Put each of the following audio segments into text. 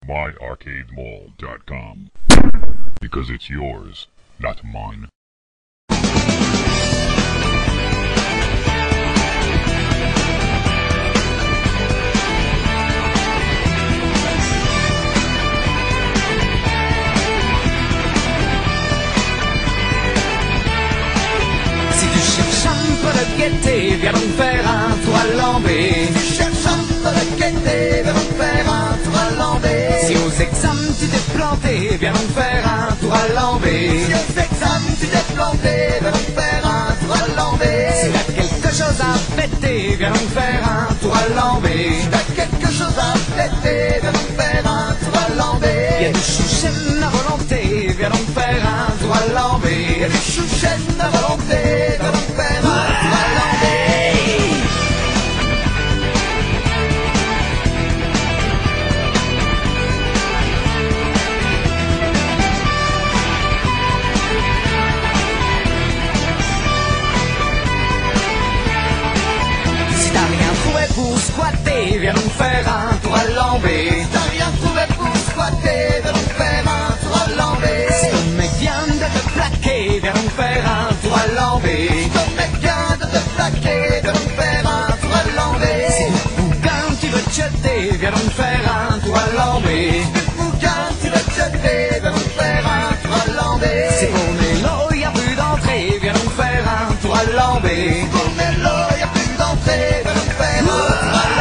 myarcademall.com. Because it's yours, not mine. Si tu cherches un peu de gaieté, viens donc faire un tour à Lambé. Si tu cherches un peu de gaieté, viens donc faire un tour à Lambé. Si aux examens tu t'es planté, viens donc faire un tour à Lambé. Si aux examens tu t'es planté, viens donc faire un tour à Lambé. Si t'as quelque chose à fêter, viens donc faire un tour à Lambé. Si t'as quelque chose à fêter, viens donc faire un tour à Lambé. Y'a du chouchen à volonté, viens donc faire un tour à Lambé. Y'a du chouchen à volonté, viens donc faire un tour à Lambé. Pour squatter, viens donc faire un tour à Lambé. Si t'as rien trouvé pour squatter, viens donc faire un tour à Lambé. Si ton mec vient de te plaquer, viens donc faire un tour à Lambé. Si ton mec vient de te plaquer, viens donc faire un tour à Lambé. Si le bouquin tu veux te jeter, viens donc faire un tour à Lambé. Si le bouquin tu veux te jeter, viens donc faire un tour à Lambé. Si pour Mélo y'a plus d'entrée, viens donc faire un tour à Lambé. Si pour Mélo y'a plus d'entrée, viens donc faire un tour à Lambé.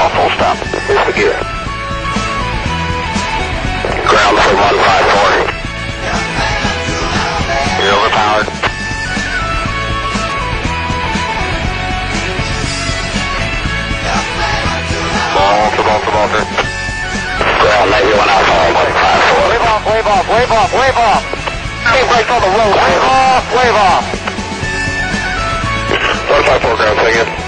Full stop. Here's the gear. Ground for 154. You're overpowered. Bolter. Ground 91 Alpha 154. Wave off. Hey, brakes on the road. Wave off. 154 ground, say again.